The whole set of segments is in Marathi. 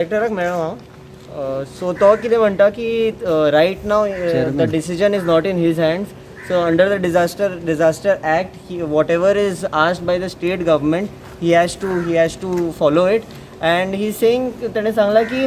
डायरेक्टराक मेळ्ळो सो तो कितें म्हणटा की right now the decision is not in his hands. So under the disaster act, whatever is asked by the state government, he has to follow it. And he's saying त्याने सांगला की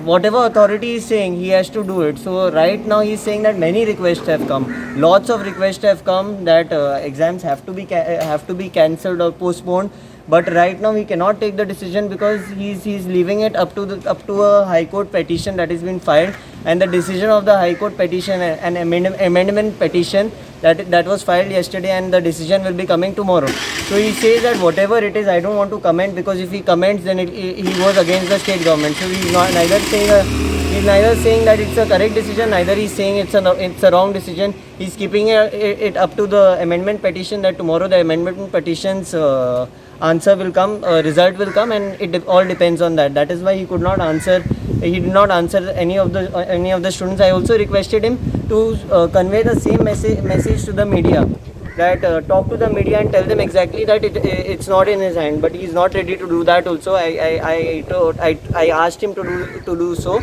whatever authority is saying, he has to do it. So right now he's saying that many requests have come, lots of requests have come that exams have to be cancelled or postponed. But right now he cannot take the decision because he's leaving it up to a high court petition that has been filed, and the decision of the high court petition, an amendment petition that was filed yesterday, and the decision will be coming tomorrow. So he says that whatever it is, I don't want to comment, because if he comments then he goes against the state government. So he's neither saying that it's a correct decision, neither he's saying it's a wrong decision. He's keeping it up to the amendment petition, that tomorrow the amendment petition's answer will come, result will come, and it all depends on that. That is why he could not answer. He did not answer any of the students. I also requested him to convey the same message to the media, that talk to the media and tell them exactly that it's not in his hand. But he is not ready to do that. Also, I asked him to do so.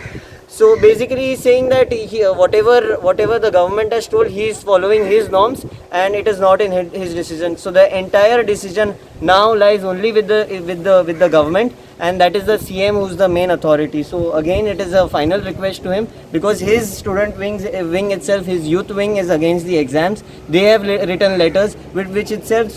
So basically he's saying that whatever the government has told, he is following his norms, and it is not in his decision. So the entire decision now lies only with the government, and that is the CM who's the main authority. So again, it is a final request to him, because his student wing itself, his youth wing, is against the exams. They have written letters which itself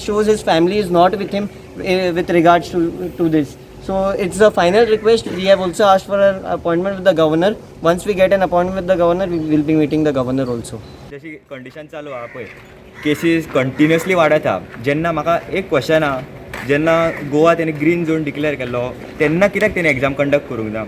shows his family is not with him with regards to this. So it's a final request. We have also asked for an appointment with the governor. Once we get an appointment with the governor, we will be meeting the governor also. जशी कंडिशन चालू आहा पळय, केसीस कंटिन्युअसली वाडत आहा. जेन्ना म्हाका एक क्वेश्चन आहा, जेन्ना गोवा तेणी ग्रीन झोन डिक्लेअर केल्लो तेन्ना कित्याक तेणी एग्जाम कंडक्ट करूंक ना,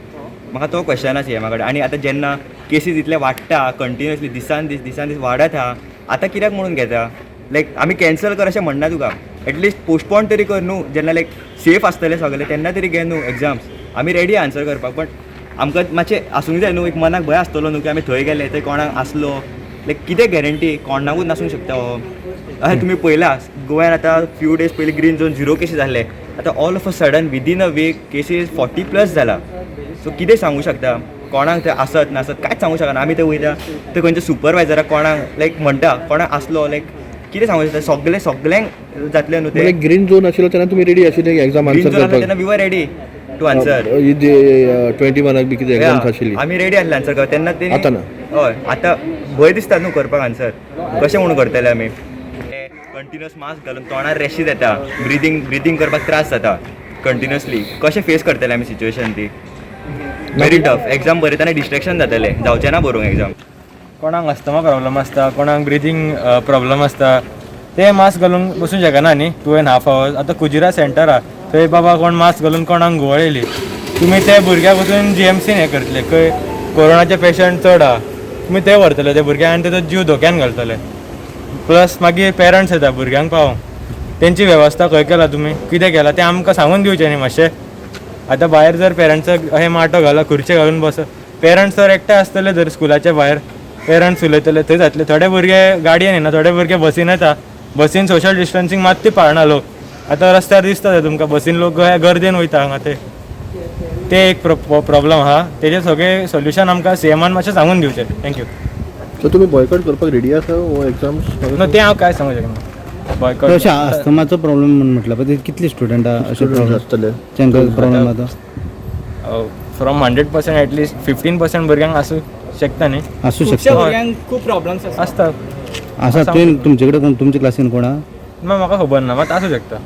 म्हाका तो क्वेश्चन आसा हे म्हाका. आनी आतां जेन्ना केसीस इतले वाडटा कंटिन्युअसली, दिसान दीस वाडत आहा, आतां कित्याक म्हणून घेता? लायक आमी कॅन्सल कर अशें म्हणना तुका, एटलिस्ट पोस्टपोन तरी कर न्हू. जेन्ना लायक सेफ आसतलें सगळें तेन्ना तरी घे न्हू एग्जाम्स. आमी रेडी आन्सर करपाक, पण आमकां मातशें आसूंक जाय न्हू, एक मनाक भंय आसतलो न्हू की आमी थंय गेले थंय कोणाक आसलो, लायक कितें गॅरंटी कोणाकूच नासूंक शकता हो. अशें तुमी पळयलां गोव्यान आतां फ्यू डेज पयलीं ग्रीन झोन 0 केसीस जाल्ले, आतां all of a sudden within a week cases 40+ जाला. सो कितें सांगूं शकता? कोणाक थंय आसत नासत कांयच सांगूं शकना. आमी थंय वयता थंय खंयच्या सुपरवायझराक कोणाक लायक म्हणटा कोणाक आसलो, लायक कितें सांगूं शकता? सगळ्यांक जातलें न्हू तें. ग्रीन झोन आशिल्लो तेन्ना तुमी रेडी आशिल्ले एग्जाम आन्सर करपाक? तेन्ना we were ready to answer. 21 बी कितें एग्जाम आशिल्ली, आमी रेडी आसले आन्सर करपाक तेन्ना. ते आतां ना. हय, आतां भंय दिसता न्हू करपाक आन्सर. कशें म्हणून करतले आमी? कंटिन्युअस मास्क घालून तोंडार रॅशीज येता, ब्रिदींग करपाक त्रास जाता कंटिन्युअसली. कशें फेस करतले आमी सिच्युएशन ती? Very tough. एग्जाम बरयतना डिस्ट्रॅक्शन जातले, जावचें ना बरोवंक एग्जाम. कोणाक अस्थमा प्रॉब्लम आसता, कोणाक ब्रिदींग प्रॉब्लम आसता, ते मास्क घालून बसूंक शकना न्ही 2.5 hours. आतां कुजिरा सेंटर आहा थंय बाबा कोण मास्क घालून कोणाक घुंवळ तुमी ते भुरग्याक वचून GMCन हें करतले, खंय कोरोनाचे पेशंट चड आहा, तुमी ते व्हरतले ते भुरग्याक आनी तेजो जीव धोक्यान घालतले. प्लस मागीर पेरंट्स येता भुरग्यांक पावोवंक, तेंची वेवस्था खंय केला तुमी, कितें केला तें आमकां सांगून दिवचें न्ही मातशें. आतां भायर जर पेरंट्साक अशें माटो घाला, खुर्चे घालून बस, पेरंट्स जर एकटे आसतले जर स्कुलाच्या भायर, पेरंट्स उलयतले थंय जातले. थोडे भुरगे गाडयेन येना, थोडे भुरगे बसीन येता, बसीन सोशल डिस्टन्सींग मात ती पाळना लोक. आतां रस्त्यार दिसता तुमकां बसीन लोक गर्देन वयता हांगा, ते एक प्रॉब्लम आहा. तेजें सगळें सोल्युशन आमकां CMन मातशें सांगून दिवचें. थँक्यू. सो तुमी बॉयकॉट करपाक रेडी आसा हो एग्जाम्स? नो, तें हांव काय सांगूं शकना. बॉयकॉट अशें अस्थमाचो प्रॉब्लेम म्हणून म्हटलं पण कितले स्टुडंट अशे प्रॉब्लेम आसतले तांकां प्रॉब्लेम आता फ्रॉम 100% एटलीस्ट 15% भुरग्यांक आसूं शकता न्ही. आसूं शकता, खूब प्रॉब्लेम्स आसता. आसा तुमचे कडेन कोण तुमच्या क्लासीन कोण आहा? म्हाका खबर ना, मात आसूं शकता.